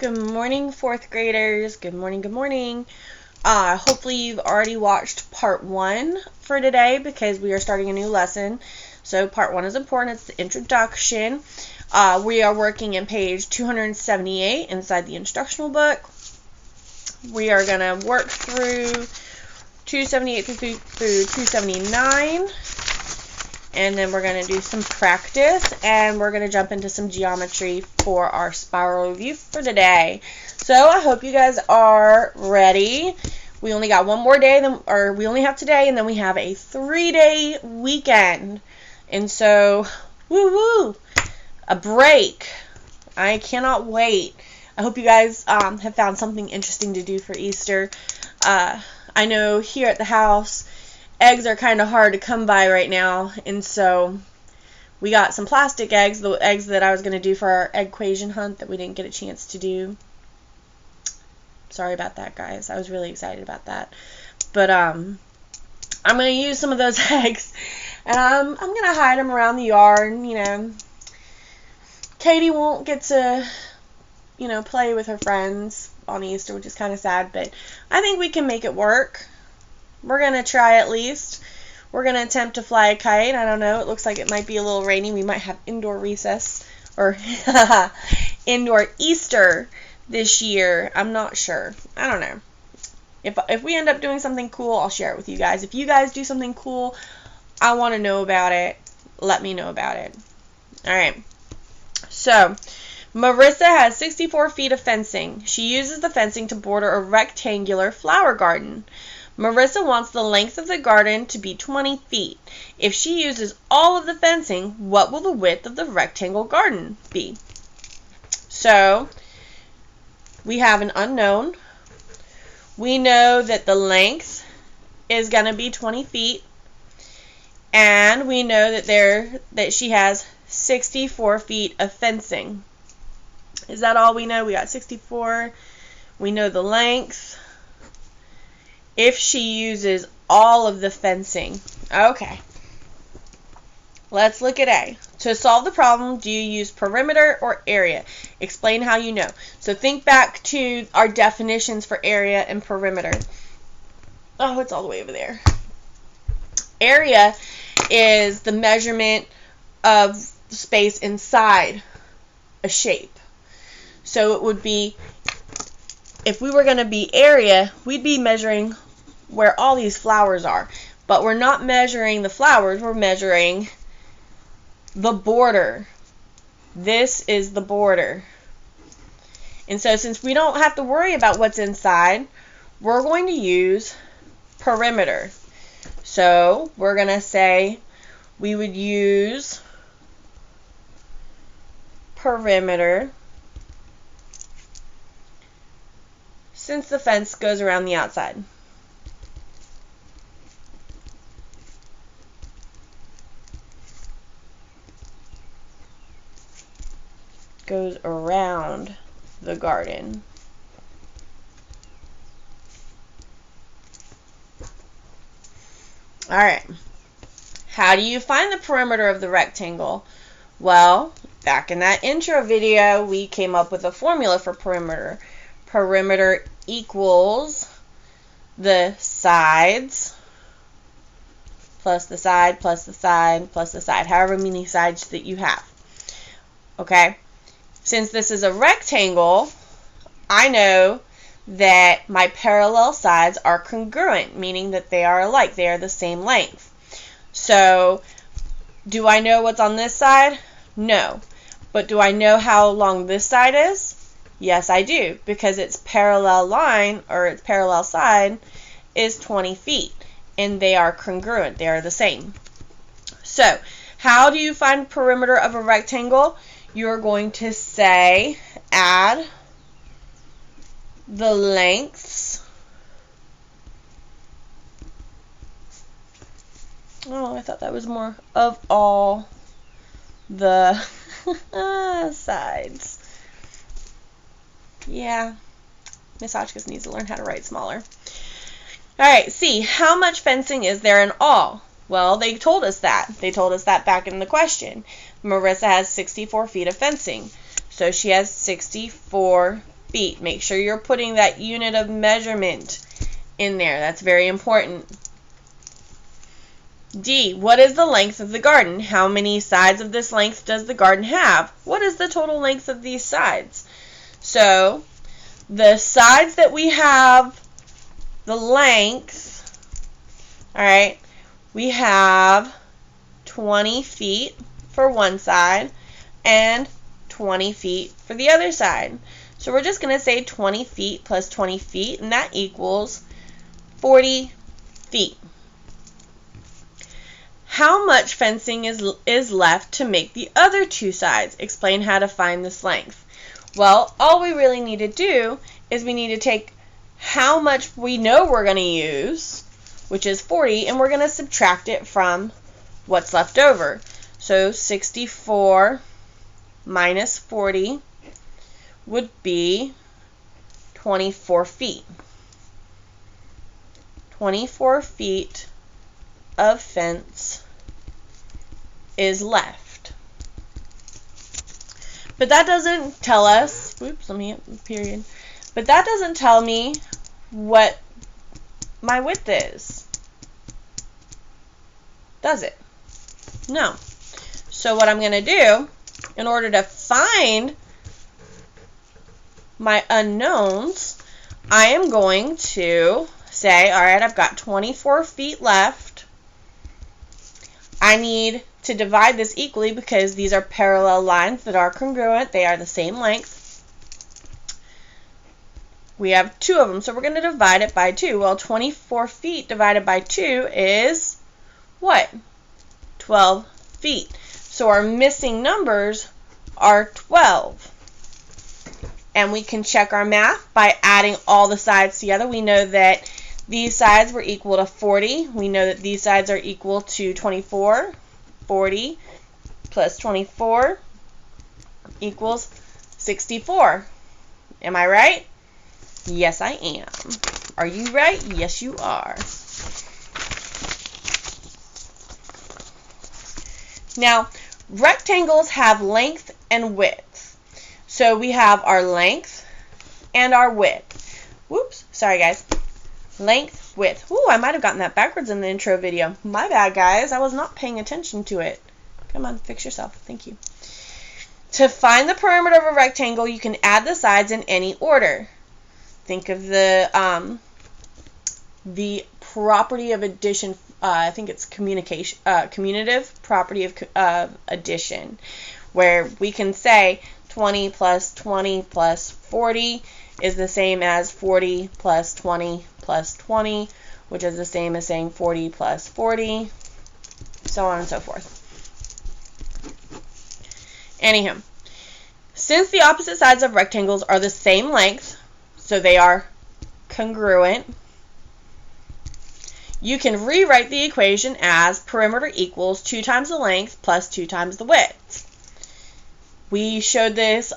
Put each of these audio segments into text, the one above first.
Good morning, fourth graders. Good morning, good morning. Hopefully you've already watched part 1 for today because we are starting a new lesson. So part 1 is important. It's the introduction. We are working in page 278 inside the instructional book. We are going to work through 278 through 279. And then we're going to do some practice, and we're going to jump into some geometry for our spiral review for today. So I hope you guys are ready. We only got one more day, we only have today, and then we have a 3-day weekend. And so, woo-woo, a break. I cannot wait. I hope you guys have found something interesting to do for Easter. I know here at the house, eggs are kind of hard to come by right now, and so we got some plastic eggs, the eggs that I was going to do for our egg equation hunt that we didn't get a chance to do. Sorry about that, guys. I was really excited about that. But I'm going to use some of those eggs, and I'm going to hide them around the yard. You know, Katie won't get to, play with her friends on Easter, which is kind of sad, but I think we can make it work. We're going to try at least. We're going to attempt to fly a kite. I don't know. It looks like it might be a little rainy. We might have indoor recess or indoor Easter this year. I'm not sure. I don't know. If we end up doing something cool, I'll share it with you guys. If you guys do something cool, I want to know about it. Let me know about it. All right. So, Marissa has 64 feet of fencing. She uses the fencing to border a rectangular flower garden. Marissa wants the length of the garden to be 20 feet. If she uses all of the fencing, what will the width of the rectangle garden be? So, we have an unknown. We know that the length is going to be 20 feet. And we know that she has 64 feet of fencing. Is that all we know? We got 64. We know the length. If she uses all of the fencing. Okay. Let's look at A. To solve the problem, do you use perimeter or area? Explain how you know. So think back to our definitions for area and perimeter. Oh, it's all the way over there. Area is the measurement of space inside a shape. So it would be, if we were going to be area, we'd be measuring where all these flowers are. But we're not measuring the flowers, we're measuring the border. This is the border. And so since we don't have to worry about what's inside, we're going to use perimeter. So we're going to say we would use perimeter since the fence goes around the outside. Goes around the garden. Alright. How do you find the perimeter of the rectangle? Well, back in that intro video, we came up with a formula for perimeter. Perimeter equals the sides plus the side plus the side plus the side, however many sides that you have. Okay? Since this is a rectangle, I know that my parallel sides are congruent, meaning that they are alike. They are the same length. So, do I know what's on this side? No. But do I know how long this side is? Yes, I do, because its parallel line, or its parallel side, is 20 feet, and they are congruent. They are the same. So, how do you find perimeter of a rectangle? You're going to say, add the lengths. Oh, I thought that was more of all the sides. Yeah, Miss Hotchkiss needs to learn how to write smaller. Alright, C. How much fencing is there in all? Well, they told us that. They told us that back in the question. Marissa has 64 feet of fencing. So she has 64 feet. Make sure you're putting that unit of measurement in there. That's very important. D, what is the length of the garden? How many sides of this length does the garden have? What is the total length of these sides? So, the sides that we have, the length, all right, we have 20 feet for one side and 20 feet for the other side. So we're just going to say 20 feet plus 20 feet, and that equals 40 feet. How much fencing is left to make the other two sides? Explain how to find this length. Well, all we really need to do is we need to take how much we know we're going to use, which is 40, and we're going to subtract it from what's left over. So 64 minus 40 would be 24 feet. 24 feet of fence is left. But that doesn't tell us, oops, let me hit period. But that doesn't tell me what my width is. Does it? No. So what I'm going to do, in order to find my unknowns, I am going to say, all right, I've got 24 feet left. I need to divide this equally because these are parallel lines that are congruent. They are the same length. We have two of them, so we're going to divide it by 2. Well, 24 feet divided by 2 is what? 12 feet. So our missing numbers are 12. And we can check our math by adding all the sides together. We know that these sides were equal to 40. We know that these sides are equal to 24. 40 plus 24 equals 64. Am I right? Yes, I am. Are you right? Yes, you are. Now, rectangles have length and width. So we have our length and our width. Whoops, sorry guys. Length, width. Ooh, I might have gotten that backwards in the intro video. My bad, guys. I was not paying attention to it. Come on, fix yourself. Thank you. To find the perimeter of a rectangle, you can add the sides in any order. Think of the property of addition. I think it's commutative property of addition, where we can say 20 plus 20 plus 40 is the same as 40 plus 20 plus 20, which is the same as saying 40 plus 40, so on and so forth. Anyhow, since the opposite sides of rectangles are the same length, so they are congruent, you can rewrite the equation as perimeter equals 2 times the length plus 2 times the width. We showed this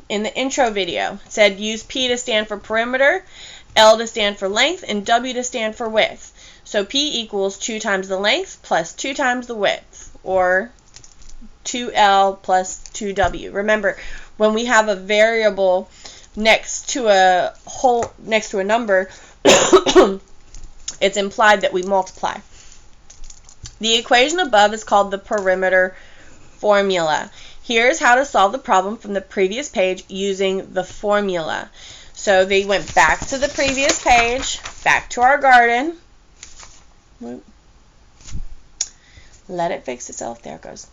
in the intro video. It said use P to stand for perimeter, L to stand for length, and W to stand for width. So P equals 2 times the length plus 2 times the width, or 2L plus 2W. Remember, when we have a variable next to a number, it's implied that we multiply. The equation above is called the perimeter formula. Here's how to solve the problem from the previous page using the formula. So they went back to the previous page, back to our garden. Let it fix itself. There it goes.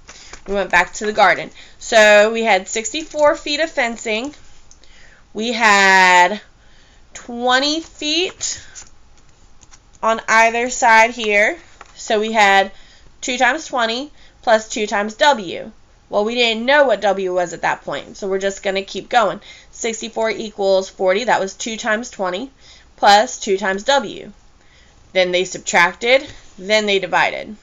We went back to the garden. So we had 64 feet of fencing. We had 20 feet on either side here. So we had 2 times 20 plus 2 times W. Well, we didn't know what W was at that point, so we're just going to keep going. 64 equals 40. That was 2 times 20 plus 2 times W. Then they subtracted, then they divided.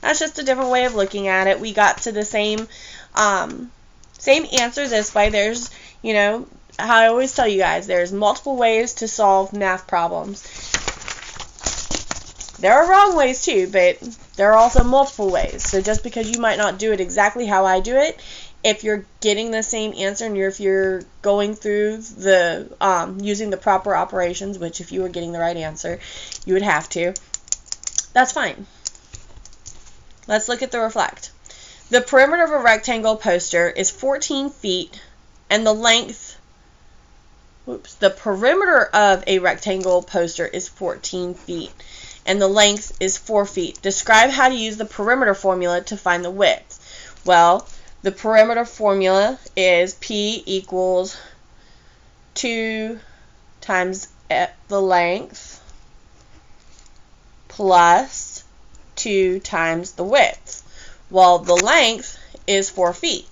That's just a different way of looking at it. We got to the same answer this way. There's, how I always tell you guys, there's multiple ways to solve math problems. There are wrong ways too, but there are also multiple ways. So just because you might not do it exactly how I do it, if you're getting the same answer and if you're going through the using the proper operations, which if you were getting the right answer, you would have to, that's fine. Let's look at the reflect. The perimeter of a rectangle poster is 14 feet and the length, the perimeter of a rectangle poster is 14 feet and the length is 4 feet. Describe how to use the perimeter formula to find the width. Well, the perimeter formula is P equals 2 times the length plus 2 times the width. Well, the length is 4 feet.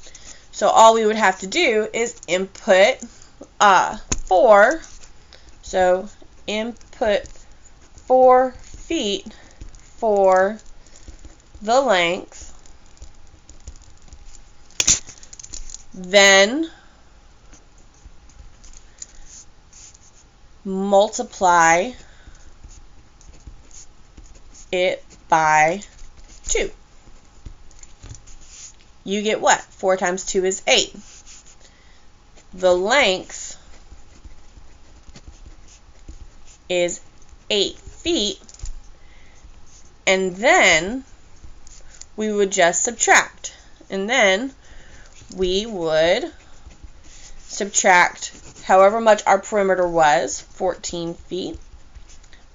So all we would have to do is input 4. So input 4 feet for the length. Then multiply it by 2. You get what? 4 times 2 is 8. The length is 8 feet. And then we would just subtract. And then we would subtract however much our perimeter was, 14 feet,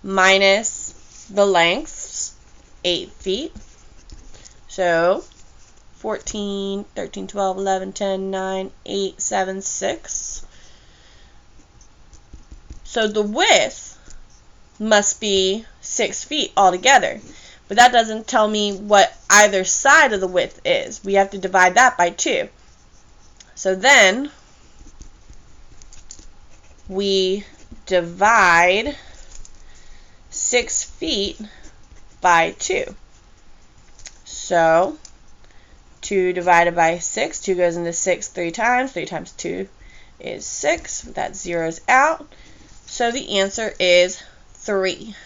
minus the lengths, 8 feet. So 14, 13, 12, 11, 10, 9, 8, 7, 6. So the width must be 6 feet altogether. But that doesn't tell me what either side of the width is. We have to divide that by 2. So then we divide 6 feet by 2. So 2 divided by 6, 2 goes into 6 3 times. 3 times 2 is 6. That zeroes out. So the answer is 3.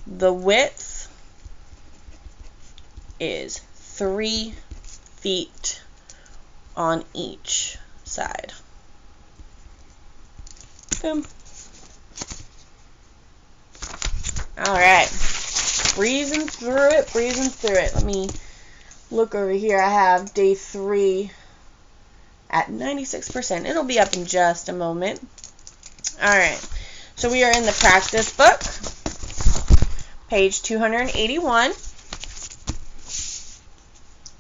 The width is 3 feet on each side. Boom. Alright. Breezing through it. Let me look over here. I have day 3 at 96%. It'll be up in just a moment. Alright. So we are in the practice book. Page 281.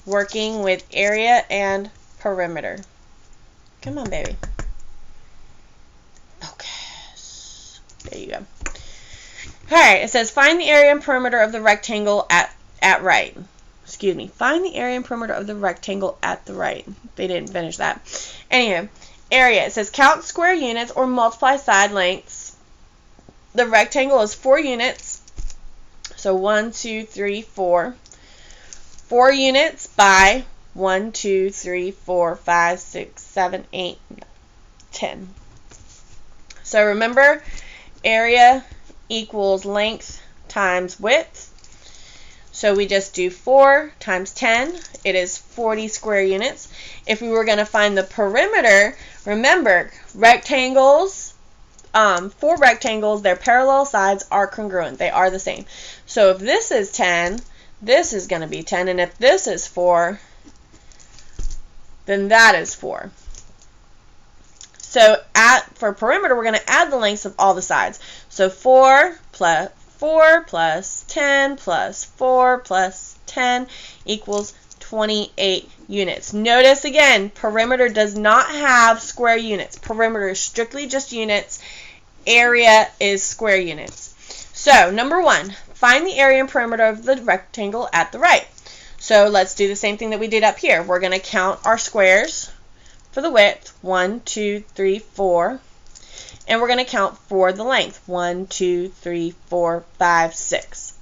Working with area and perimeter. Come on, baby. Focus. There you go. Alright, it says find the area and perimeter of the rectangle at right. Excuse me. Find the area and perimeter of the rectangle at the right. They didn't finish that. Anyway, area. It says count square units or multiply side lengths. The rectangle is 4 units. So 1, 2, 3, 4. 4 units by 1, 2, 3, 4, 5, 6, 7, 8, 10. So remember, area equals length times width. So we just do 4 times 10. It is 40 square units. If we were going to find the perimeter, remember, rectangles, 4 rectangles, their parallel sides are congruent. They are the same. So if this is 10, this is going to be 10, and if this is 4, then that is 4. So for perimeter, we're going to add the lengths of all the sides. So 4 plus 10 plus 4 plus 10 equals 28 units. Notice again, perimeter does not have square units. Perimeter is strictly just units. Area is square units. So number 1. Find the area and perimeter of the rectangle at the right. So let's do the same thing that we did up here. We're going to count our squares for the width. 1, 2, 3, 4. And we're going to count for the length. 1, 2, 3, 4, 5, 6.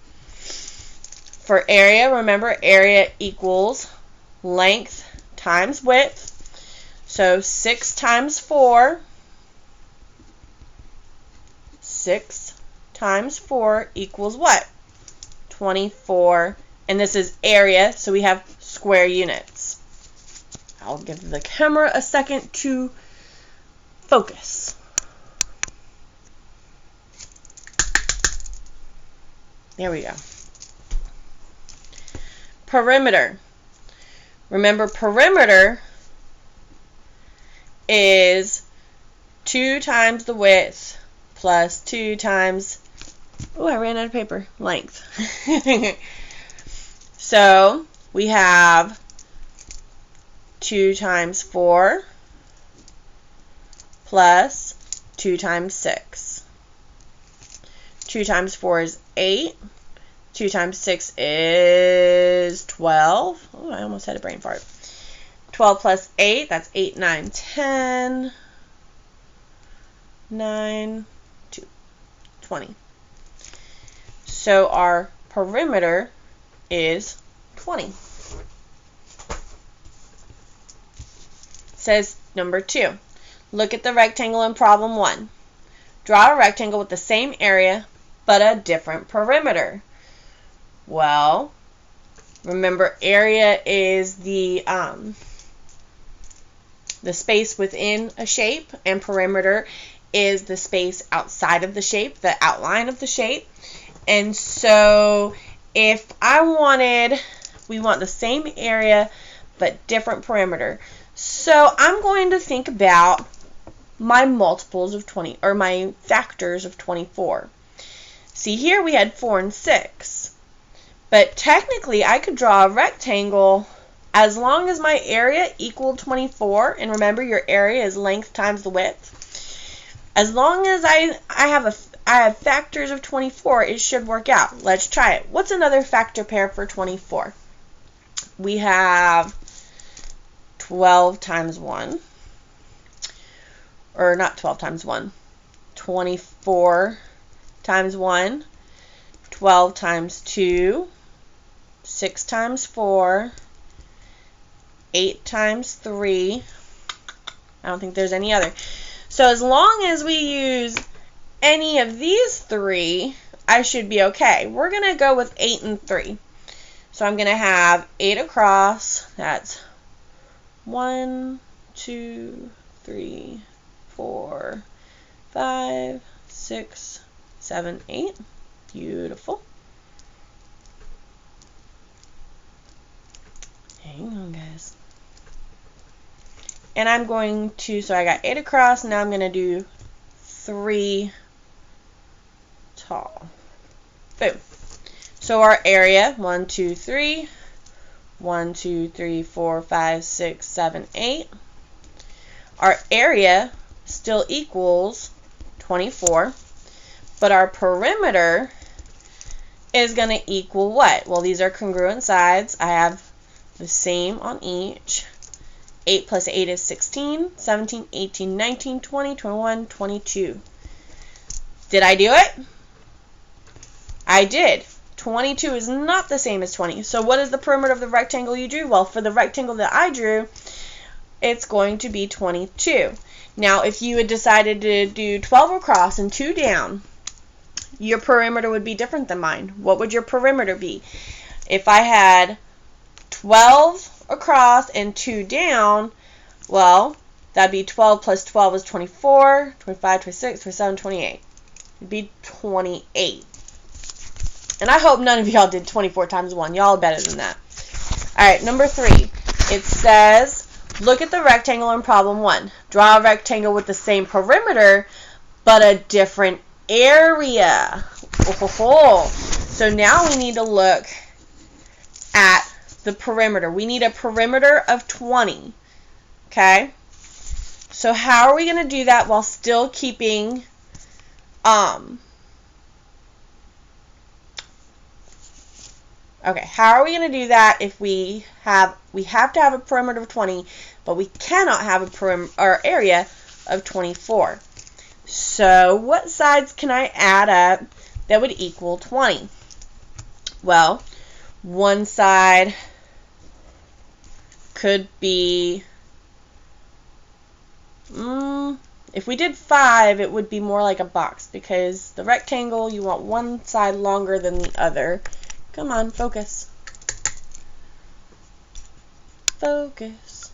For area, remember area equals length times width. So 6 times 4. 6 times 4 equals what? 24. And this is area, so we have square units. I'll give the camera a second to focus. There we go. Perimeter. Remember, perimeter is 2 times the width plus 2 times, oh, I ran out of paper, length. So we have 2 times 4 plus 2 times 6. 2 times 4 is 8. 2 times 6 is 12. Oh, I almost had a brain fart. 12 plus 8, that's 8, 9, 10. 9, 2, 20. So our perimeter is 20. Says number 2. Look at the rectangle in problem 1. Draw a rectangle with the same area but a different perimeter. Well, remember, area is the space within a shape, and perimeter is the space outside of the shape, the outline of the shape. And so if we want the same area but different perimeter. So I'm going to think about my multiples of 20, or my factors of 24. See, here we had 4 and 6. But technically, I could draw a rectangle as long as my area equaled 24. And remember, your area is length times the width. As long as I have factors of 24, it should work out. Let's try it. What's another factor pair for 24? We have 12 times 1. Or not 12 times 1. 24 times 1. 12 times 2. 6 times 4. 8 times 3. I don't think there's any other. So as long as we use any of these 3, I should be okay. We're going to go with 8 and 3. So I'm going to have 8 across. That's 1, 2, 3, 4, 5, 6, 7, 8. Beautiful. Hang on, guys. And I'm going to, so I got 8 across, now I'm going to do 3 tall. Boom. So our area, 1, 2, 3, 1, 2, 3, 4, 5, 6, 7, 8. Our area still equals 24, but our perimeter is going to equal what? Well, these are congruent sides. I have the same on each. 8 plus 8 is 16, 17, 18, 19, 20, 21, 22. Did I do it? I did. 22 is not the same as 20. So what is the perimeter of the rectangle you drew? Well, for the rectangle that I drew, it's going to be 22. Now, if you had decided to do 12 across and 2 down, your perimeter would be different than mine. What would your perimeter be? If I had 12 across and 2 down, well, that'd be 12 plus 12 is 24, 25, 26, 27, 28. It'd be 28. And I hope none of y'all did 24 times 1. Y'all are better than that. Alright, number 3. It says, look at the rectangle in problem 1. Draw a rectangle with the same perimeter, but a different area. Oh. So now we need to look at the perimeter. We need a perimeter of 20. Okay? So how are we going to do that while still keeping okay, how are we going to do that if we have to have a perimeter of 20, but we cannot have a perimeter or area of 24? So what sides can I add up that would equal 20? Well, one side could be, if we did 5, it would be more like a box, because the rectangle, you want one side longer than the other. Come on, focus. Focus.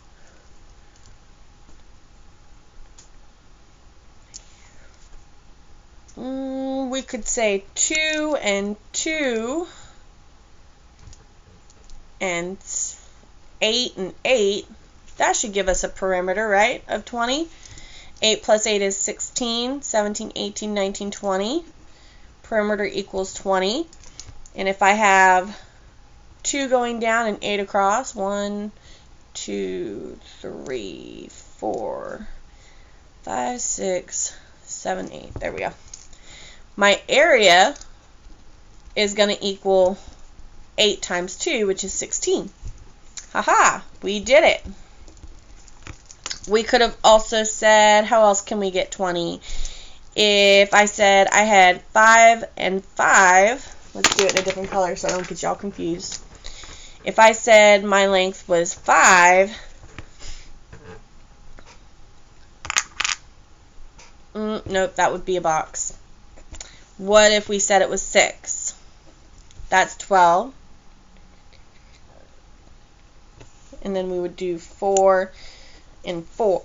We could say 2 and 2 and 8 and 8. That should give us a perimeter, right, of 20. 8 plus 8 is 16, 17, 18, 19, 20. Perimeter equals 20. And if I have 2 going down and 8 across, 1, 2, 3, 4, 5, 6, 7, 8. There we go. My area is going to equal 8 times 2, which is 16. Haha, we did it. We could have also said, how else can we get 20? If I said I had 5 and 5, let's do it in a different color so I don't get y'all confused. If I said my length was 5, nope, that would be a box. What if we said it was 6? That's 12. And then we would do 4 and 4.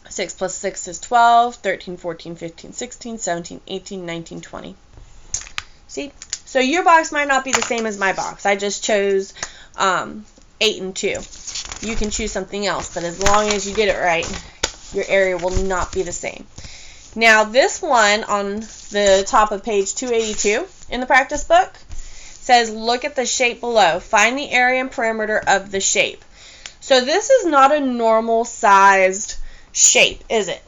6 plus 6 is 12, 13, 14, 15, 16, 17, 18, 19, 20. See? So your box might not be the same as my box. I just chose 8 and 2. You can choose something else, but as long as you get it right, your area will not be the same. Now this one on the top of page 282 in the practice book says, look at the shape below. Find the area and perimeter of the shape. So this is not a normal sized shape, is it?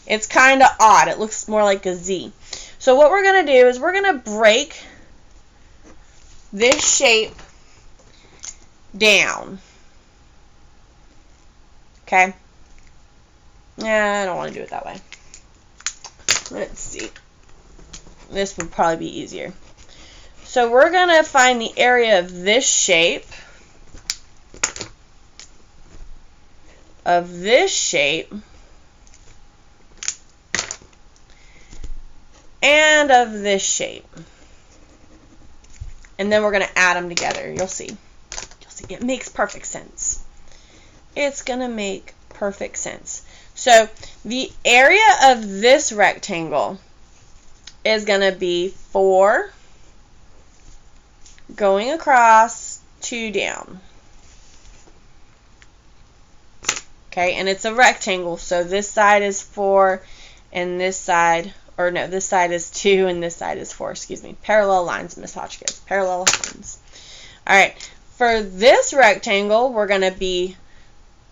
It's kind of odd. It looks more like a Z. So what we're going to do is we're going to break this shape down. Okay? Yeah, I don't want to do it that way. Let's see. This would probably be easier. So we're going to find the area of this shape, and of this shape. And then we're going to add them together. You'll see. It makes perfect sense. It's going to make perfect sense. So the area of this rectangle is going to be 4 going across, 2 down. Okay, and it's a rectangle, so this side is 4 and this side, or no, this side is 2 and this side is 4, excuse me. Parallel lines, Miss Hotchkiss. Parallel lines. Alright, for this rectangle, we're going to be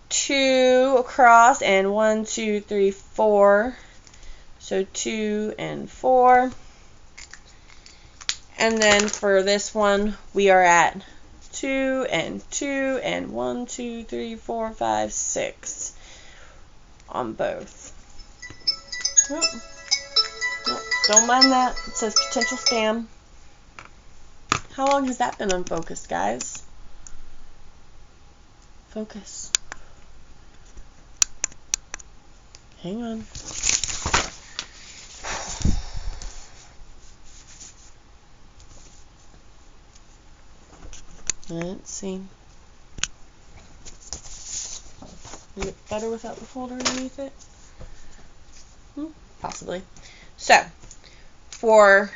2 across and 1, 2, 3, 4. So 2 and 4. And then for this one, we are at 2 and 2 and 1, 2, 3, 4, 5, 6 on both. Nope, don't mind that. It says potential spam. How long has that been unfocused, guys? Focus. Hang on. Let's see. Is it better without the folder underneath it? Possibly. So, for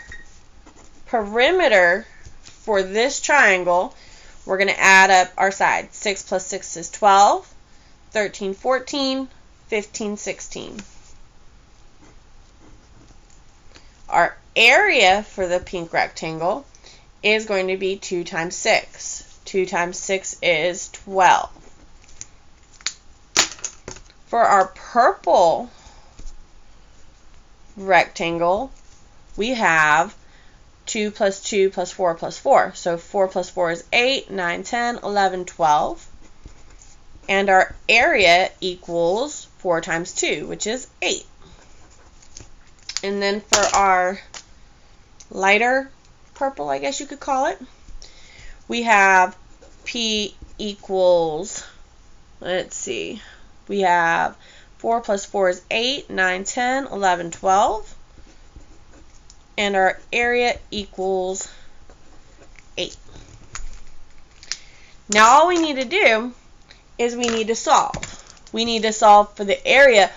perimeter for this triangle, we're going to add up our sides. 6 plus 6 is 12, 13, 14, 15, 16. Our area for the pink rectangle is going to be 2 times 6. 2 times 6 is 12. For our purple rectangle, we have 2 plus 2 plus 4 plus 4. So 4 plus 4 is 8, 9, 10, 11, 12. And our area equals 4 times 2, which is 8. And then for our lighter purple, I guess you could call it, we have P equals, let's see, we have 4 plus 4 is 8, 9, 10, 11, 12. And our area equals 8. Now all we need to do is we need to solve. We need to solve for the area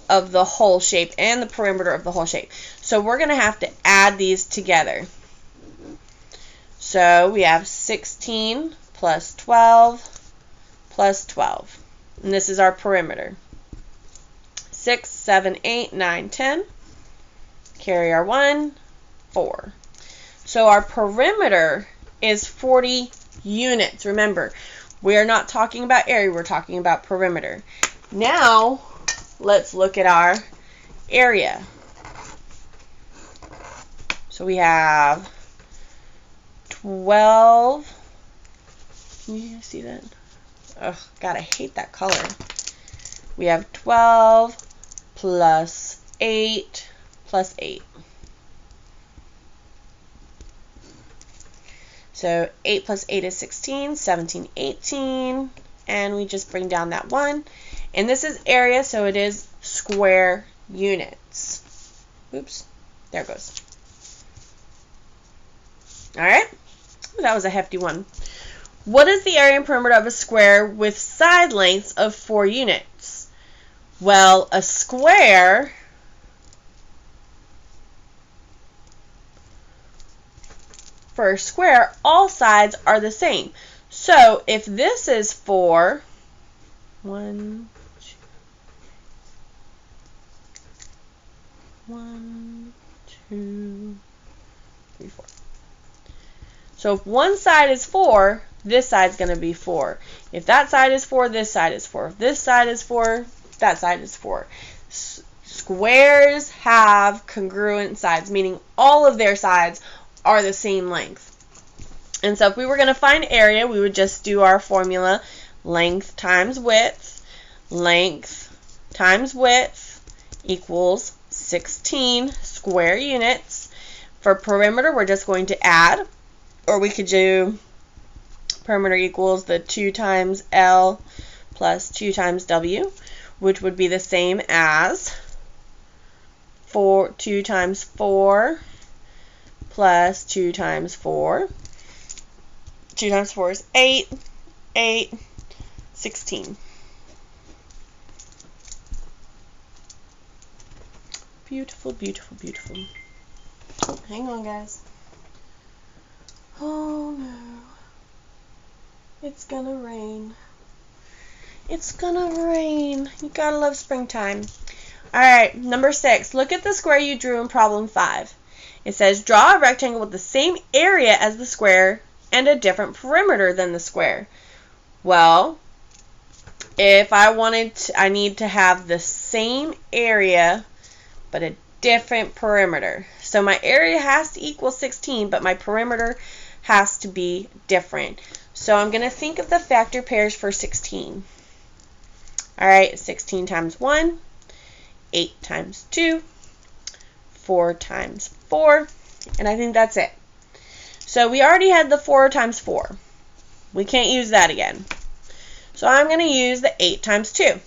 of the whole shape and the perimeter of the whole shape. So we're going to have to add these together. So we have 16 plus 12 plus 12. And this is our perimeter. 6, 7, 8, 9, 10. Carry our 1, 4. So our perimeter is 40 units. Remember, we are not talking about area, we're talking about perimeter. Now, let's look at our area. So we have 12. Can you see that? Oh, God, I hate that color. We have 12 plus 8 plus 8. So 8 plus 8 is 16, 17, 18, and we just bring down that 1. And this is area, so it is square units. Oops, there it goes. All right, that was a hefty one. What is the area and perimeter of a square with side lengths of 4 units? Well, a square for a square, all sides are the same. So if this is 4, 1, 2, 3, 4. So if one side is 4, this side's going to be 4. If that side is 4, this side is 4. If this side is 4, that side is 4. Squares have congruent sides, meaning all of their sides are the same length. And so if we were going to find area, we would just do our formula, length times width. Length times width equals 16 square units. For perimeter, we're just going to add, or we could do perimeter equals the 2 times L plus 2 times W, which would be the same as 2 times 4 plus 2 times 4. 2 times 4 is 8, 8, 16. Beautiful, beautiful, beautiful. Oh, hang on, guys. Oh, no. It's gonna rain. It's gonna rain. You gotta love springtime. Alright, number 6. Look at the square you drew in problem 5. It says, draw a rectangle with the same area as the square and a different perimeter than the square. Well, if I need to have the same area but a different perimeter. So my area has to equal 16, but my perimeter has to be different. So I'm going to think of the factor pairs for 16. Alright, 16 times 1, 8 times 2, 4 times 4, and I think that's it. So we already had the 4 times 4. We can't use that again. So I'm going to use the 8 times 2.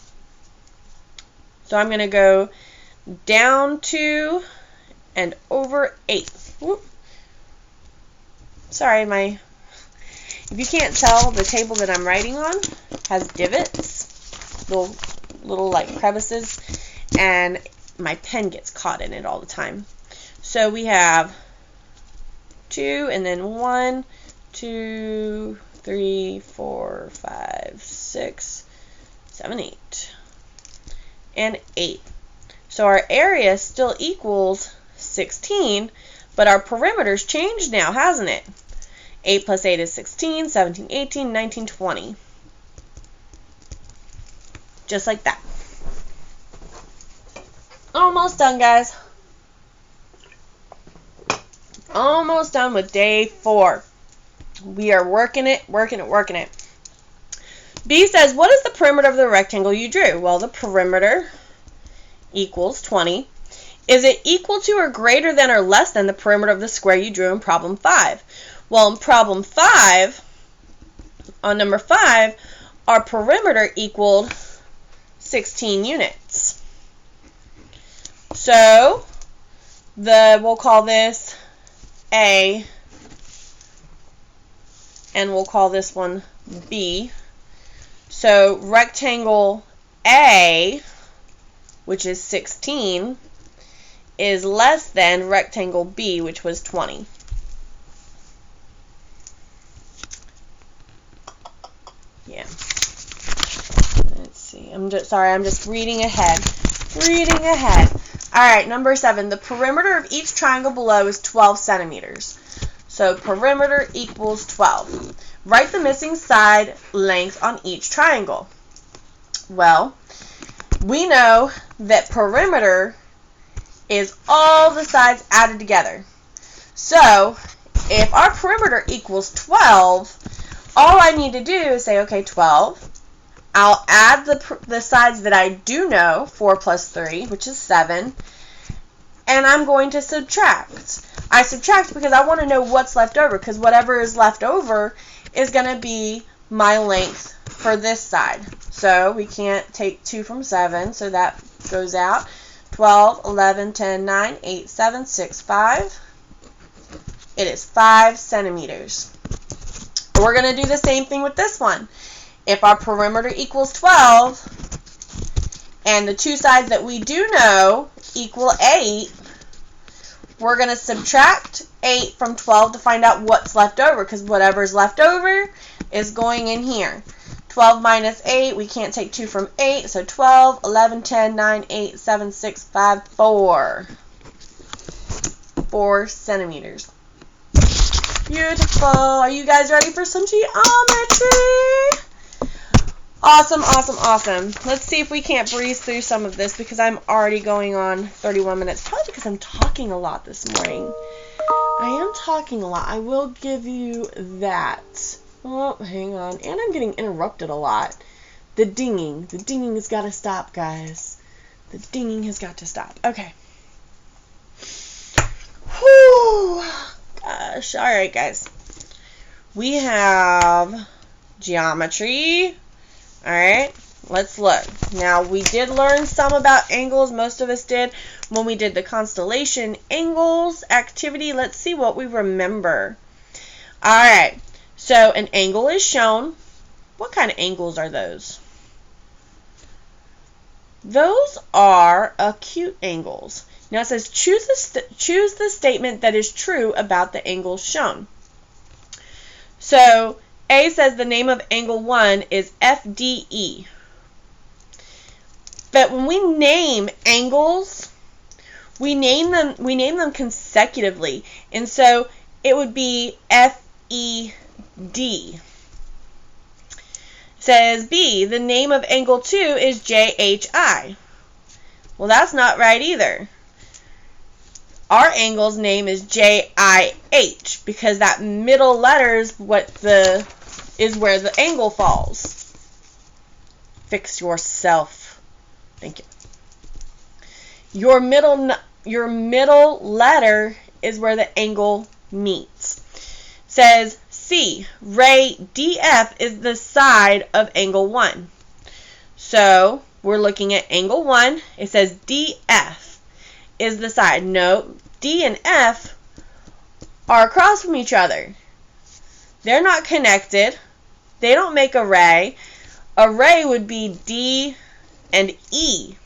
So I'm going to go down 2 and over 8. Whoop. Sorry, if you can't tell, the table that I'm writing on has divots, little like crevices, and my pen gets caught in it all the time. So we have 2 and then 1, 2, 3, 4, 5, 6, 7, 8, and 8. So our area still equals 16, but our perimeter's changed now, hasn't it? 8 plus 8 is 16, 17, 18, 19, 20. Just like that. Almost done, guys. Almost done with day 4. We are working it. B says, what is the perimeter of the rectangle you drew? Well, the perimeter equals 20. Is it equal to or greater than or less than the perimeter of the square you drew in problem 5? Well, in problem 5, on number 5, our perimeter equaled 16 units. So, we'll call this A, and we'll call this one B. So, rectangle A which is 16, is less than rectangle B, which was 20. Yeah. Let's see. I'm just reading ahead. All right, number 7. The perimeter of each triangle below is 12 centimeters. So perimeter equals 12. Write the missing side length on each triangle. Well, we know that perimeter is all the sides added together. So if our perimeter equals 12, all I need to do is say, okay, 12. I'll add the sides that I do know, 4 plus 3, which is 7, and I'm going to subtract. I subtract because I want to know what's left over, because whatever is left over is going to be my length for this side. So we can't take 2 from 7, so that goes out. 12, 11, 10, 9, 8, 7, 6, 5. It is 5 centimeters. We're going to do the same thing with this one. If our perimeter equals 12, and the two sides that we do know equal 8, we're going to subtract 8 from 12 to find out what's left over, because whatever's left over is going in here. 12 minus 8, we can't take 2 from 8, so 12, 11, 10, 9, 8, 7, 6, 5, 4. 4 centimeters. Beautiful. Are you guys ready for some geometry? Awesome, awesome, awesome. Let's see if we can't breeze through some of this, because I'm already going on 31 minutes. Probably because I'm talking a lot this morning. I am talking a lot. I will give you that. Oh, hang on. And I'm getting interrupted a lot. The dinging. The dinging has got to stop, guys. The dinging has got to stop. Okay. Whew. Gosh. All right, guys. We have geometry. All right. Let's look. Now, we did learn some about angles. Most of us did when we did the constellation angles activity. Let's see what we remember. All right. So, an angle is shown. What kind of angles are those? Those are acute angles. Now, it says choose the statement that is true about the angles shown. So, A says the name of angle 1 is FDE. But when we name angles, we name them consecutively. And so, it would be FED. Says B, the name of angle 2 is JHI. Well, that's not right either. Our angle's name is JIH, because that middle letter is where the angle falls. Fix yourself. Thank you. Your middle letter is where the angle meets. Says C, ray DF is the side of angle 1. So, we're looking at angle 1. It says DF is the side. No, D and F are across from each other. They're not connected. They don't make a ray. A ray would be D and E.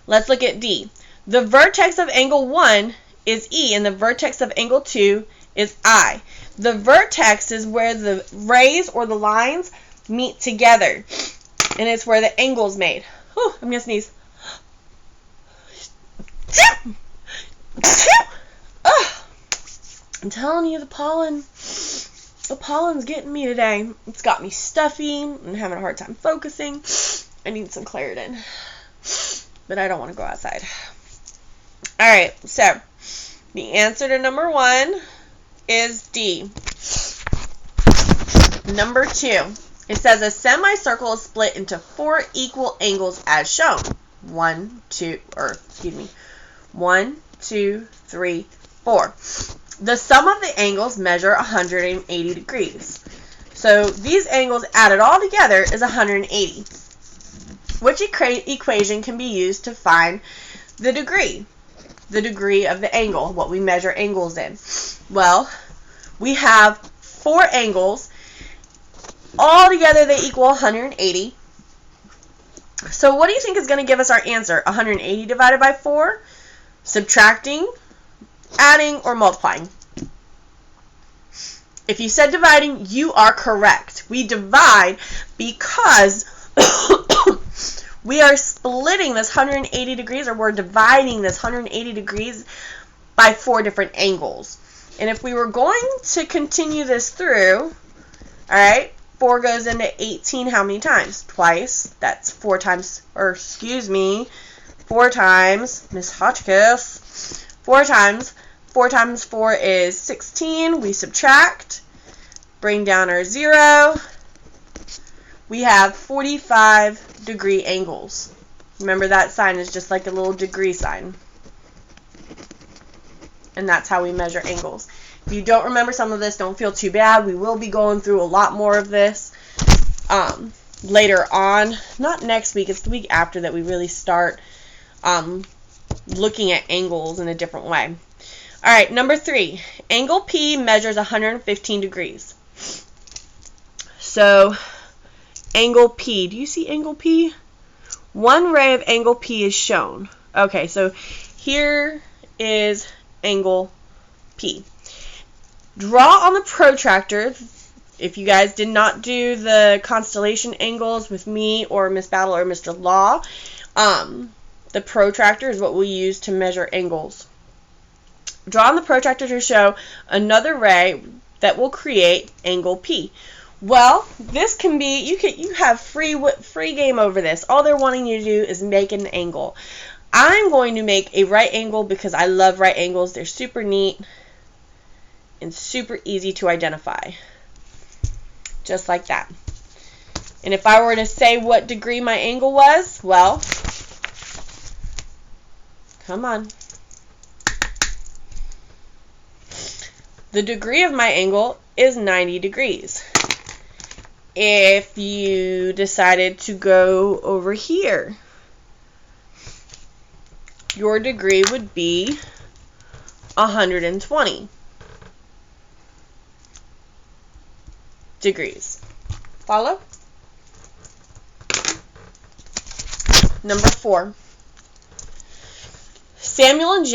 Let's look at D. The vertex of angle 1 is E, and the vertex of angle 2 is I. The vertex is where the rays or the lines meet together, and it's where the angle's made. Whew, I'm going to sneeze. I'm telling you, the pollen's getting me today. It's got me stuffy and having a hard time focusing. I need some Claritin, but I don't want to go outside. Alright, so the answer to number 1 is D. Number 2, it says a semicircle is split into 4 equal angles as shown. 1, 2, 3, 4. The sum of the angles measure 180 degrees. So these angles added all together is 180. Which equation can be used to find the degree of the angle, what we measure angles in? Well, we have 4 angles. All together they equal 180. So what do you think is going to give us our answer? 180 divided by 4, subtracting, adding, or multiplying? If you said dividing, you are correct. We divide because we are splitting this 180 degrees, or we're dividing this 180 degrees by 4 different angles. And if we were going to continue this through, all right, 4 goes into 18 how many times? Twice. That's 4 times, 4 times, Miss Hotchkiss, 4 times. 4 times 4 is 16. We subtract, bring down our 0. We have 45 degree angles. Remember, that sign is just like a little degree sign. And that's how we measure angles. If you don't remember some of this, don't feel too bad. We will be going through a lot more of this later on. Not next week. It's the week after that we really start looking at angles in a different way. All right, number 3. Angle P measures 115 degrees. So, angle P. Do you see angle P? One ray of angle P is shown. Okay, so here is angle P. Draw on the protractor. If you guys did not do the constellation angles with me or Miss Battle or Mr. Law, the protractor is what we use to measure angles. Draw on the protractor to show another ray that will create angle P. Well, this can be, you have free game over this. All they're wanting you to do is make an angle. I'm going to make a right angle because I love right angles. They're super neat and super easy to identify. Just like that. And if I were to say what degree my angle was, well, come on. The degree of my angle is 90 degrees. If you decided to go over here, your degree would be 120 degrees. Follow? Number 4. Samuel and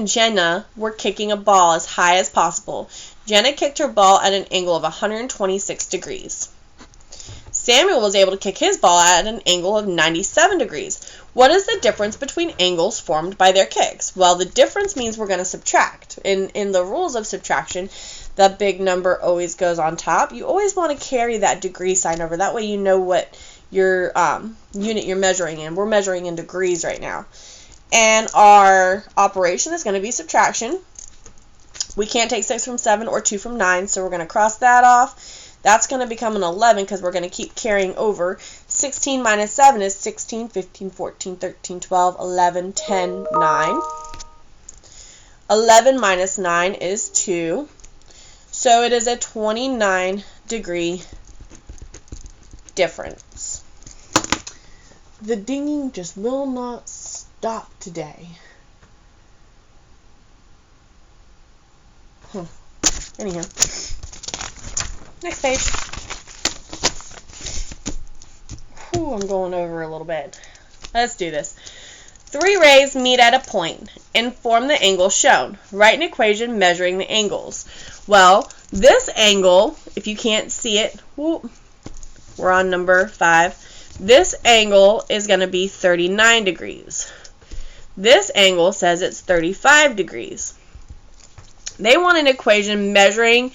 Jenna were kicking a ball as high as possible. Jenna kicked her ball at an angle of 126 degrees. Samuel was able to kick his ball at an angle of 97 degrees. What is the difference between angles formed by their kicks? Well, the difference means we're going to subtract. In the rules of subtraction, the big number always goes on top. You always want to carry that degree sign over. That way you know what your unit you're measuring in. We're measuring in degrees right now. And our operation is going to be subtraction. We can't take 6 from 7 or 2 from 9, so we're going to cross that off. That's going to become an 11 because we're going to keep carrying over. 16 minus 7 is 16, 15, 14, 13, 12, 11, 10, 9. 11 minus 9 is 2. So it is a 29 degree difference. The dinging just will not stop today. Anyhow. Next page. Whew, I'm going over a little bit. Let's do this. 3 rays meet at a point and form the angle shown. Write an equation measuring the angles. Well, this angle, if you can't see it, we're on number 5. This angle is going to be 39 degrees. This angle says it's 35 degrees. They want an equation measuring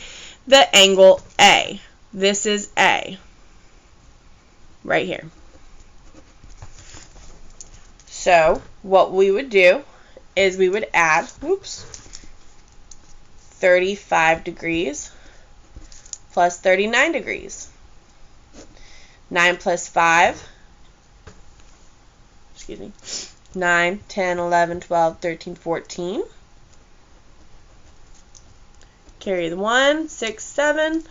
the angle A. This is A. Right here. So, what we would do is we would add, 35 degrees plus 39 degrees. 9 plus 5, 9, 10, 11, 12, 13, 14. Carry the 1, 6, 7.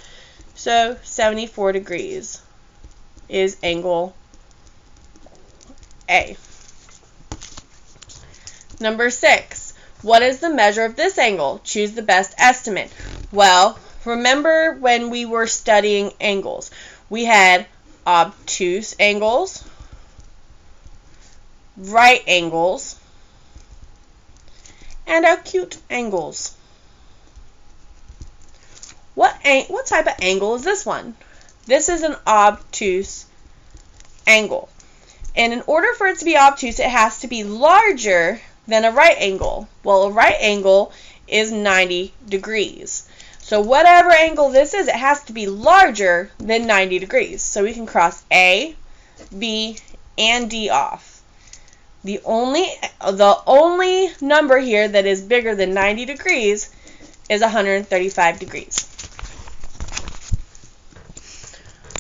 So 74 degrees is angle A. Number 6. What is the measure of this angle? Choose the best estimate. Well, remember when we were studying angles, we had obtuse angles, right angles, and acute angles. What type of angle is this one? This is an obtuse angle. And in order for it to be obtuse, it has to be larger than a right angle. Well, a right angle is 90 degrees. So whatever angle this is, it has to be larger than 90 degrees. So we can cross A, B, and D off. The only number here that is bigger than 90 degrees is 135 degrees.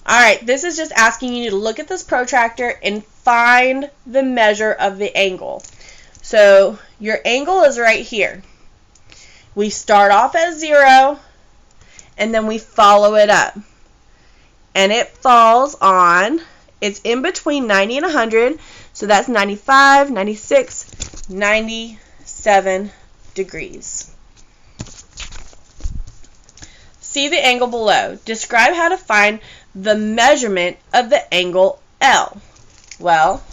Alright, this is just asking you to look at this protractor and find the measure of the angle. So your angle is right here. We start off at 0 and then we follow it up. And it falls on, it's in between 90 and 100, so that's 95, 96, 97 degrees. See the angle below. Describe how to find the measurement of the angle L. Well,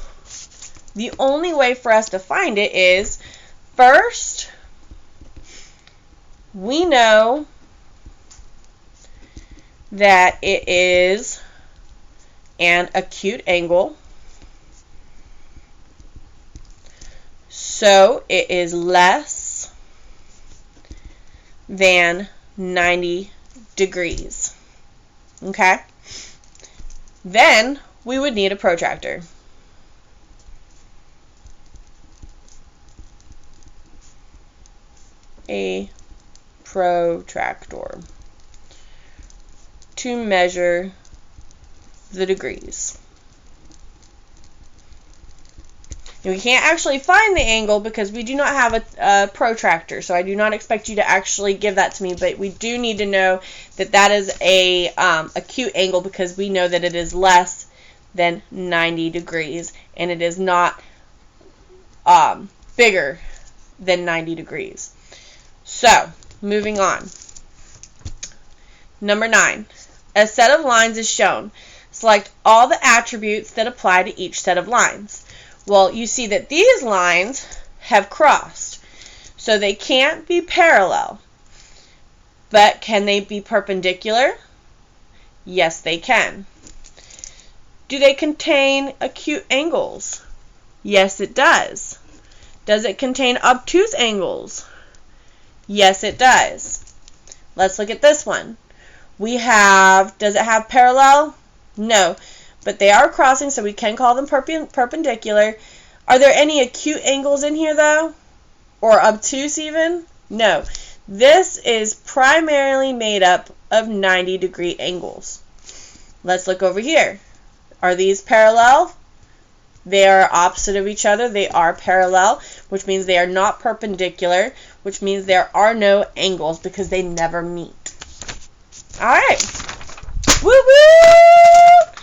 the only way for us to find it is, first, we know that it is an acute angle. So it is less than 90 degrees. Okay? Then we would need a protractor. A protractor to measure the degrees. And we can't actually find the angle because we do not have a protractor, so I do not expect you to actually give that to me, but we do need to know that that is a acute angle because we know that it is less than 90 degrees and it is not bigger than 90 degrees. So, moving on. Number 9. A set of lines is shown. Select all the attributes that apply to each set of lines. Well, you see that these lines have crossed, so they can't be parallel. But can they be perpendicular? Yes, they can. Do they contain acute angles? Yes, it does. Does it contain obtuse angles? Yes, it does. Let's look at this one. Does it have parallel? No. But they are crossing, so we can call them perpendicular. Are there any acute angles in here, though? Or obtuse, even? No. This is primarily made up of 90-degree angles. Let's look over here. Are these parallel? They are opposite of each other. They are parallel, which means they are not perpendicular, which means there are no angles because they never meet. All right. Woo-woo!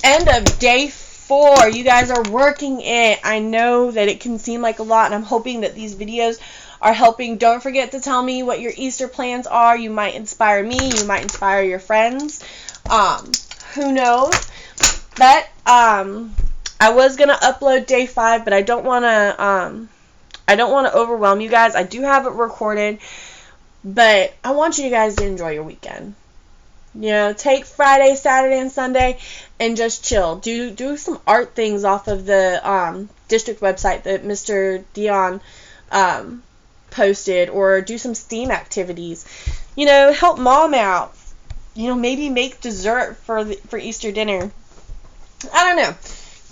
End of day 4. You guys are working it. I know that it can seem like a lot, and I'm hoping that these videos are helping. Don't forget to tell me what your Easter plans are. You might inspire me. You might inspire your friends. Who knows? But I was gonna upload day 5, but I don't wanna overwhelm you guys. I do have it recorded, but I want you guys to enjoy your weekend. You know, take Friday, Saturday, and Sunday and just chill. Do some art things off of the district website that Mr. Dion posted, or do some STEAM activities. You know, help mom out. You know, maybe make dessert for Easter dinner. I don't know.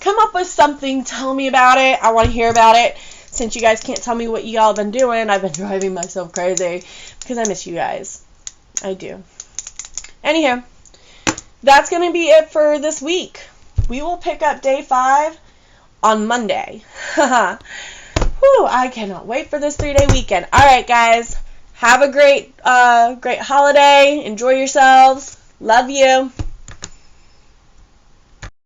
Come up with something. Tell me about it. I want to hear about it. Since you guys can't tell me what y'all been doing, I've been driving myself crazy because I miss you guys. I do. Anyhow, that's going to be it for this week. We will pick up day 5 on Monday. Whew, I cannot wait for this 3-day weekend. All right, guys. Have a great holiday. Enjoy yourselves. Love you.